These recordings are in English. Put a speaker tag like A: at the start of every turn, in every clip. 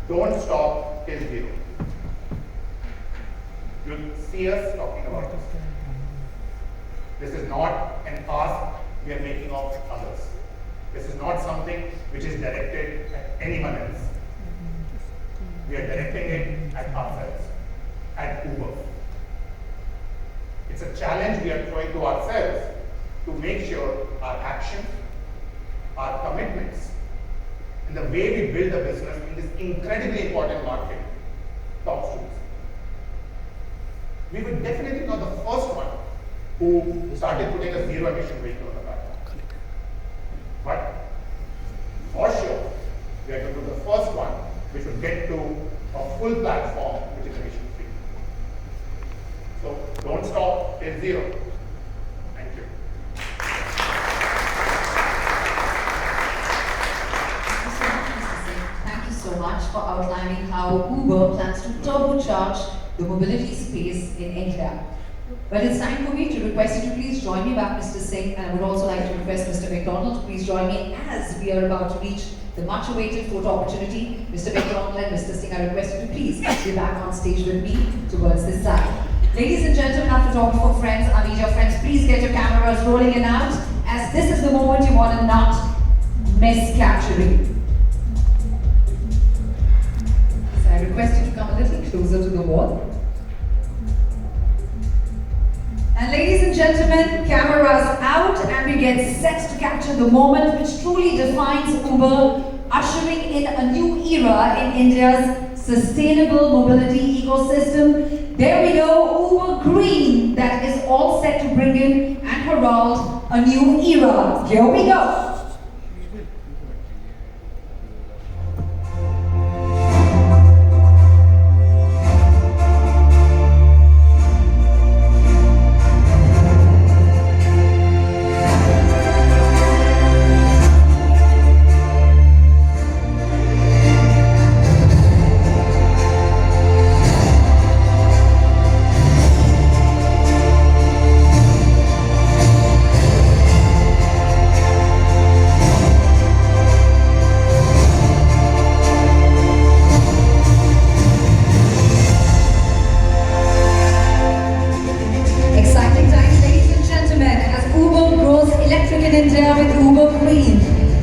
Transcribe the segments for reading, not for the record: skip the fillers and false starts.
A: Don't stop till zero. You'll see us talking about this. This is not an ask we are making of others. This is not something which is directed at anyone else. We are directing it at ourselves, at Uber. It's a challenge we are throwing to ourselves to make sure our actions, our commitments, and the way we build a business in this incredibly important market talks to us. We were definitely not the first one who started putting a zero emission vehicle on the platform. But for sure, we are going to be the first one which will get to a full platform which is emission free. So don't stop till zero. Thank you.
B: Thank you so much for outlining how Uber plans to turbocharge the mobility space in India. But it's time for me to request you to please join me back, Mr. Singh, and I would also like to request Mr. McDonald to please join me as we are about to reach the much-awaited photo opportunity. Mr. McDonald and Mr. Singh, I request you to please be back on stage with me towards this side. Ladies and gentlemen, after talking for friends, our media friends, please get your cameras rolling in out, as this is the moment you want to not miss capturing. So I request you to come a little closer to the wall. And ladies and gentlemen, cameras out, and we get set to capture the moment which truly defines Uber, ushering in a new era in India's sustainable mobility ecosystem. There we go, Uber Green, that is all set to bring in and herald a new era. Here we go.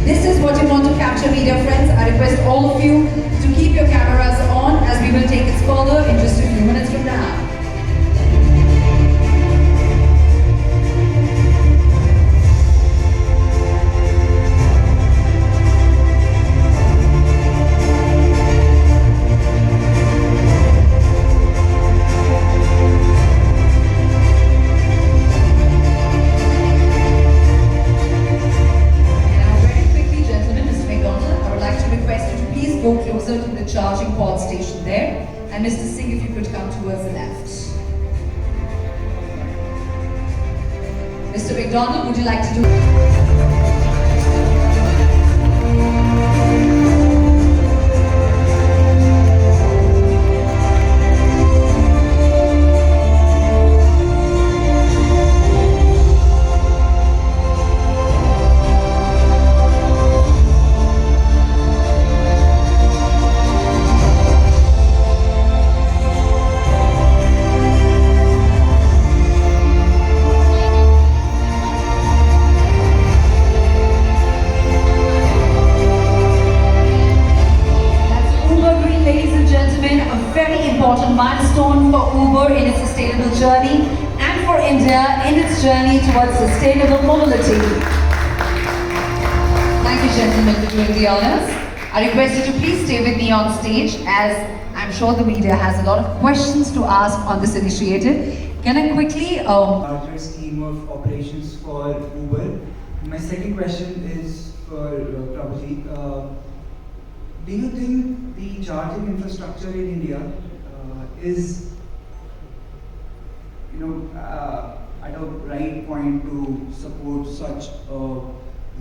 B: This is what you want to capture, media friends. I request all of you to keep your cameras on, as we will take it further in just a few minutes from now. Go closer to the charging port station there. And Mr. Singh, if you could come towards the left. Mr. McDonald, would you like to do... milestone for Uber in its sustainable journey and for India in its journey towards sustainable mobility. Thank you, gentlemen, for doing the honors. I request you to please stay with me on stage, as I'm sure the media has a lot of questions to ask on this initiative. Can I quickly...
C: larger scheme of operations for Uber. My second question is for Prabhuji. Do you think the charging infrastructure in India is, at a right point to support such a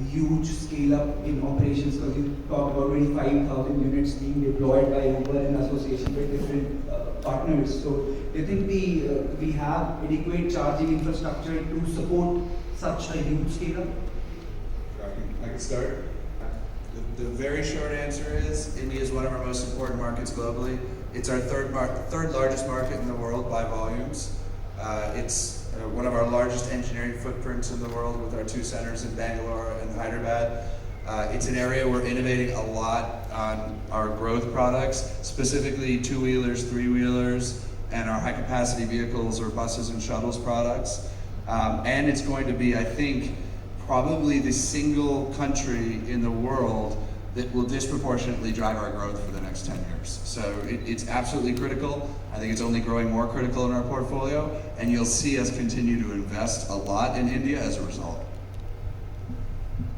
C: huge scale up in operations? Because you talked about 25,000 units being deployed by Uber in association with different partners. So do you think we have adequate charging infrastructure to support such a huge scale up?
D: I can start. The very short answer is India is one of our most important markets globally. It's our third largest market in the world by volumes. It's one of our largest engineering footprints in the world with our 2 centers in Bangalore and Hyderabad. It's an area we're innovating a lot on our growth products, specifically 2-wheelers, 3-wheelers, and our high-capacity vehicles or buses and shuttles products. And it's going to be, I think, probably the single country in the world that will disproportionately drive our growth for the next 10 years. So it's absolutely critical. I think it's only growing more critical in our portfolio, and you'll see us continue to invest a lot in India as a result.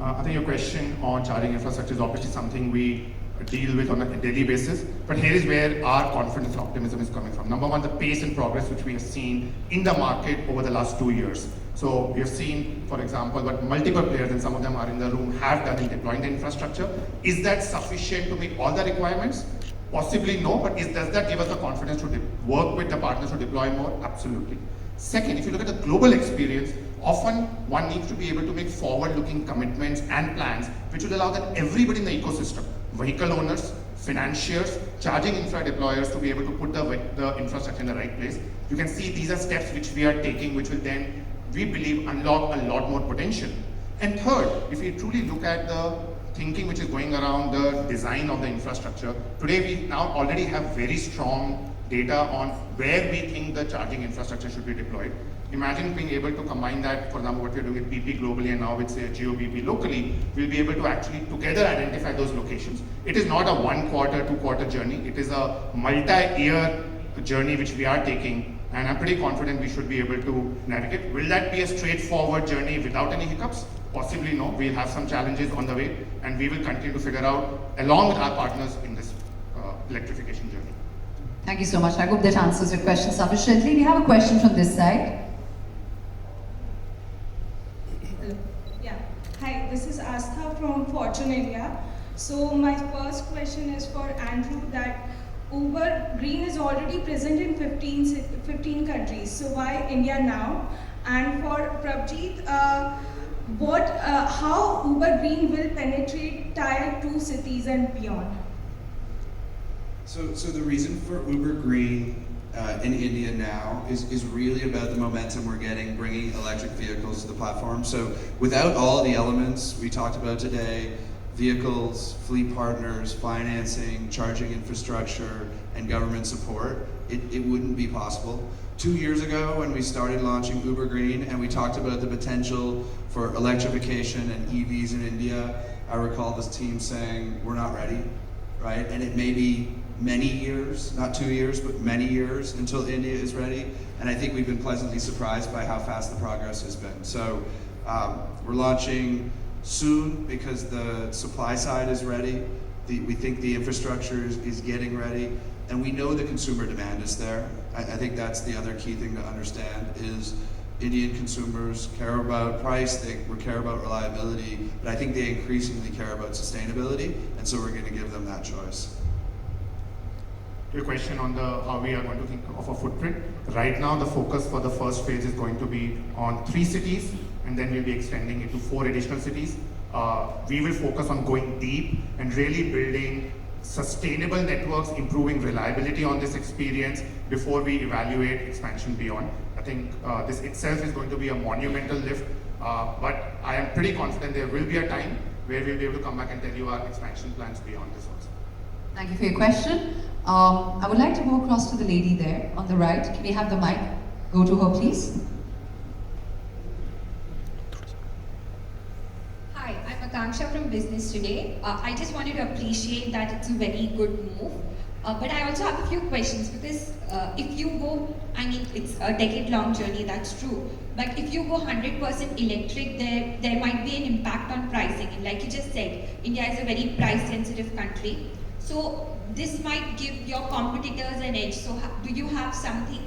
A: I think your question on charging infrastructure is obviously something we deal with on a daily basis, but here is where our confidence and optimism is coming from. Number one, the pace and progress which we have seen in the market over the last 2 years. So we have seen, for example, what multiple players, and some of them are in the room, have done in deploying the infrastructure. Is that sufficient to meet all the requirements? Possibly no, but does that give us the confidence to work with the partners to deploy more? Absolutely. Second, if you look at the global experience, often one needs to be able to make forward-looking commitments and plans which will allow that everybody in the ecosystem, vehicle owners, financiers, charging infra deployers, to be able to put the infrastructure in the right place. You can see these are steps which we are taking, which will then, we believe, unlock a lot more potential. And third, if we truly look at the thinking which is going around the design of the infrastructure, today we now already have very strong data on where we think the charging infrastructure should be deployed. Imagine being able to combine that, for example, what we're doing with BP globally and now with, say, GeoBP locally, we'll be able to actually together identify those locations. It is not a 1 quarter, 2 quarter journey. It is a multi-year journey which we are taking, and I'm pretty confident we should be able to navigate. Will that be a straightforward journey without any hiccups? Possibly no. We'll have some challenges on the way, and we will continue to figure out, along with our partners in this electrification journey.
B: Thank you so much. I hope that answers your question sufficiently. We have a question from this side.
E: Yeah. Hi, this is Astha from Fortune India. So my first question is for Andrew, that Uber Green is already present in 15 countries. So why India now? And for Prabjeet, how Uber Green will penetrate tier 2 cities and beyond?
D: So the reason for Uber Green in India now is really about the momentum we're getting bringing electric vehicles to the platform. So without all the elements we talked about today, vehicles, fleet partners, financing, charging infrastructure, and government support, it wouldn't be possible. 2 years ago when we started launching Uber Green and we talked about the potential for electrification and EVs in India, I recall this team saying, we're not ready, right? And it may be many years, not 2 years, but many years until India is ready. And I think we've been pleasantly surprised by how fast the progress has been. So we're launching soon because the supply side is ready. We think the infrastructure is getting ready, and we know the consumer demand is there. I think that's the other key thing to understand is Indian consumers care about price, they care about reliability, but I think they increasingly care about sustainability, and so we're going to give them that choice.
A: Your question on how we are going to think of a footprint. Right now, the focus for the first phase is going to be on 3 cities, and then we'll be extending it to 4 additional cities. We will focus on going deep and really building sustainable networks, improving reliability on this experience before we evaluate expansion beyond. I think this itself is going to be a monumental lift, but I am pretty confident there will be a time where we'll be able to come back and tell you our expansion plans beyond this also.
B: Thank you for your question. I would like to go across to the lady there on the right. Can we have the mic go to her, please?
F: Hi, I'm Akanksha from Business Today. I just wanted to appreciate that it's a very good move. But I also have a few questions because if you go, I mean, it's a decade-long journey, that's true. But if you go 100% electric, there might be an impact on pricing. And like you just said, India is a very price-sensitive country. So this might give your competitors an edge. So do you have something,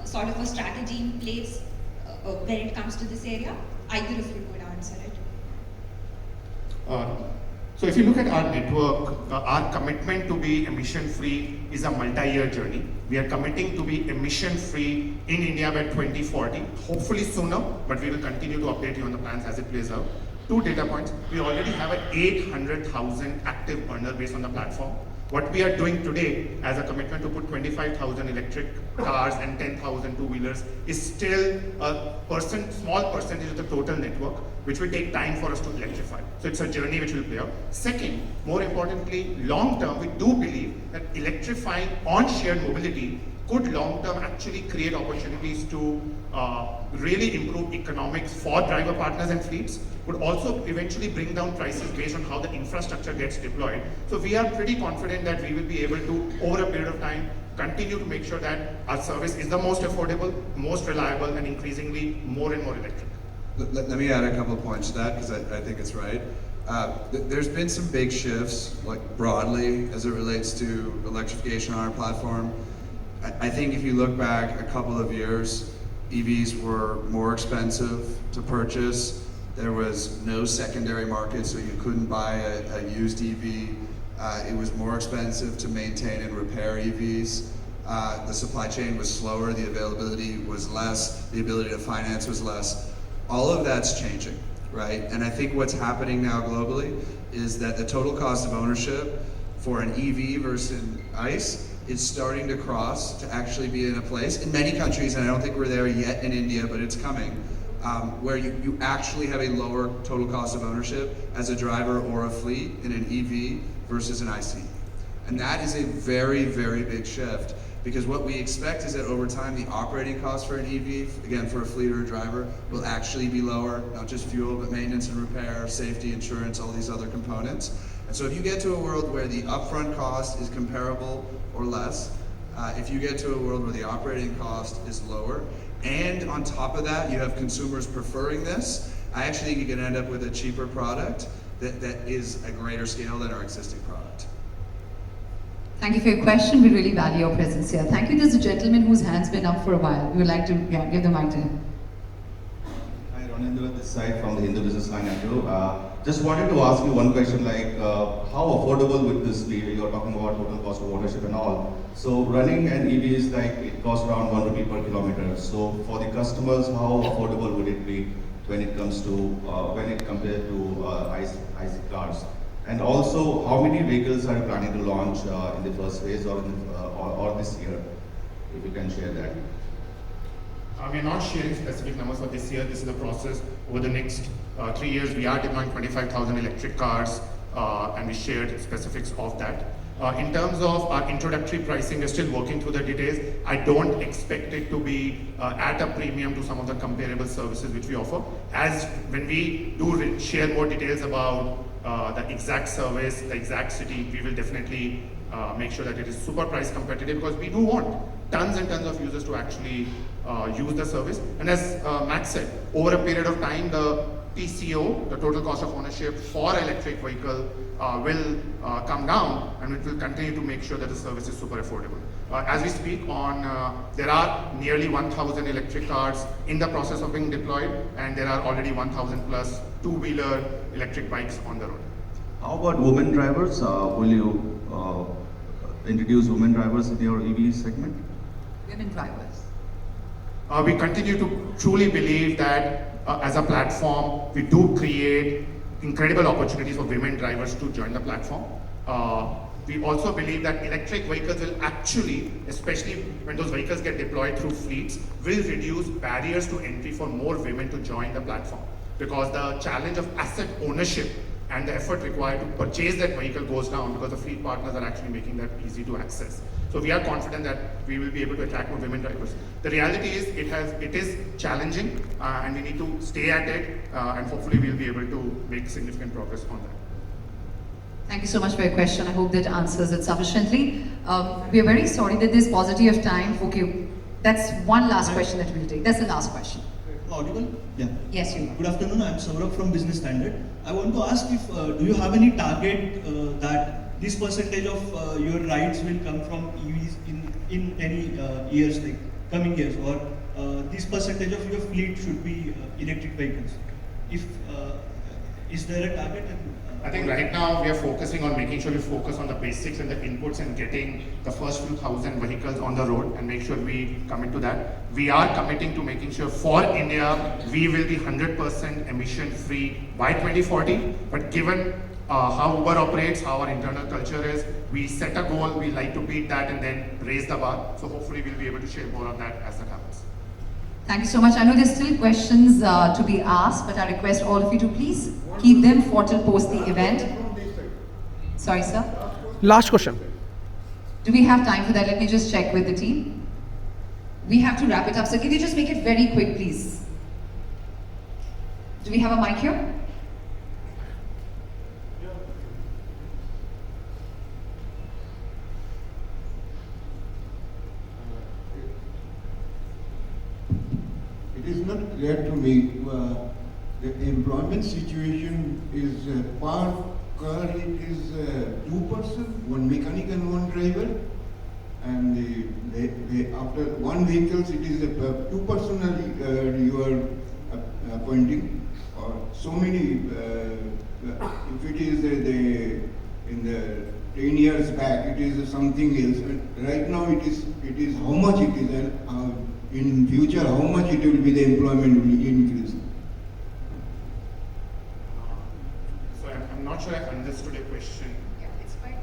F: sort of a strategy in place when it comes to this area? Either of you could answer it.
A: So if you look at our network, our commitment to be emission-free is a multi-year journey. We are committing to be emission-free in India by 2040, hopefully sooner, but we will continue to update you on the plans as it plays out. 2 data points. We already have an 800,000 active earner base on the platform. What we are doing today as a commitment to put 25,000 electric cars and 10,000 two-wheelers is still a small percentage of the total network, which will take time for us to electrify. So it's a journey which will play out. Second, more importantly, long term, we do believe that electrifying on shared mobility could long term actually create opportunities to really improve economics for driver partners and fleets, would also eventually bring down prices based on how the infrastructure gets deployed. So we are pretty confident that we will be able to, over a period of time, continue to make sure that our service is the most affordable, most reliable, and increasingly more and more electric.
D: Let me add a couple of points to that because I think it's right. There's been some big shifts, like broadly, as it relates to electrification on our platform. I think if you look back a couple of years, EVs were more expensive to purchase. There was no secondary market, so you couldn't buy a used EV. It was more expensive to maintain and repair EVs. The supply chain was slower, the availability was less, the ability to finance was less. All of that's changing, right? And I think what's happening now globally is that the total cost of ownership for an EV versus an ICE is starting to cross to actually be in a place in many countries, and I don't think we're there yet in India, but it's coming, where you actually have a lower total cost of ownership as a driver or a fleet in an EV versus an ICE. And that is a very, very big shift, because what we expect is that over time the operating cost for an EV, again for a fleet or a driver, will actually be lower, not just fuel, but maintenance and repair, safety, insurance, all these other components. And so if you get to a world where the upfront cost is comparable or less, if you get to a world where the operating cost is lower, and on top of that you have consumers preferring this, I actually think you can end up with a cheaper product that is a greater scale than our existing product.
B: Thank you for your question. We really value your presence here. Thank you. There's a gentleman whose hand's been up for a while. We would like to give the mic to him.
G: Hi, Ronendra, this side from the Hindu Business Line, Andrew. Just wanted to ask you one question, like how affordable would this be? You're talking about total cost of ownership and all. So running an EV is like, it costs around 1 rupee per kilometer. So for the customers, how affordable would it be when it comes to, when it compared to ICE cars? And also, how many vehicles are you planning to launch in the first phase or this year? If you can share that.
A: We are not sharing specific numbers for this year. This is a process. Over the next 3 years, we are deploying 25,000 electric cars, and we shared specifics of that. In terms of our introductory pricing, we're still working through the details. I don't expect it to be at a premium to some of the comparable services which we offer. As when we do share more details about the exact service, the exact city, we will definitely make sure that it is super price competitive, because we do want tons and tons of users to actually use the service. And as Max said, over a period of time, the TCO, the total cost of ownership for electric vehicle will come down, and it will continue to make sure that the service is super affordable. As we speak there are nearly 1,000 electric cars in the process of being deployed, and there are already 1,000 plus two-wheeler electric bikes on the road.
G: How about women drivers? Will you introduce women drivers in your EV segment?
B: Women drivers.
A: We continue to truly believe that as a platform, we do create incredible opportunities for women drivers to join the platform. We also believe that electric vehicles will actually, especially when those vehicles get deployed through fleets, will reduce barriers to entry for more women to join the platform. Because the challenge of asset ownership and the effort required to purchase that vehicle goes down, because the fleet partners are actually making that easy to access. So we are confident that we will be able to attract more women drivers. The reality is it is challenging, and we need to stay at it, and hopefully we'll be able to make significant progress on that.
B: Thank you so much for your question. I hope that answers it sufficiently. We are very sorry that there's paucity of time. Okay, that's one last question that we'll take. That's the last question.
H: Audible? Yeah.
B: Yes, you are.
H: Good afternoon. I'm Saurabh from Business Standard. I want to ask if do you have any target that this percentage of your rides will come from EVs in any years, like coming years, or this percentage of your fleet should be electric vehicles? If is there a target? And,
A: I think right now we are focusing on making sure we focus on the basics and the inputs and getting the first few thousand vehicles on the road and make sure we commit to that. We are committing to making sure for India, we will be 100% emission free by 2040. But given how Uber operates, how our internal culture is, we set a goal, we like to beat that and then raise the bar. So hopefully we'll be able to share more on that as that happens.
B: Thank you so much. I know there's still questions to be asked, but I request all of you to please keep them for till post the event. Sorry, sir.
I: Last question.
B: Do we have time for that? Let me just check with the team. We have to wrap it up. So can you just make it very quick, please? Do we have a mic here?
J: It is not clear to me the employment situation is per car it is 2%, one mechanic and one driver, and after one vehicles it is 2% you are appointing, or so many. If it is in the 10 years back, it is something else. And right now it is how much it is, and in future how much it will be, the employment will increase.
A: So I'm not sure I understood your question.
B: Yeah, it's quite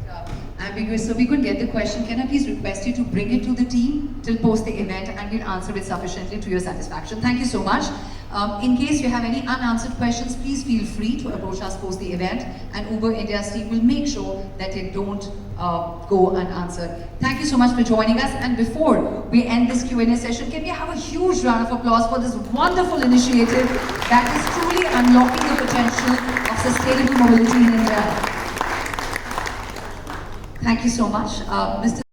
B: ambiguous. So we could get the question. Can I please request you to bring it to the team till post the event, and we'll answer it sufficiently to your satisfaction. Thank you so much. In case you have any unanswered questions, please feel free to approach us post the event, and Uber India's team will make sure that they don't go unanswered. Thank you so much for joining us. And before we end this Q&A session, can we have a huge round of applause for this wonderful initiative that is truly unlocking the potential of sustainable mobility in India. Thank you so much. Mr.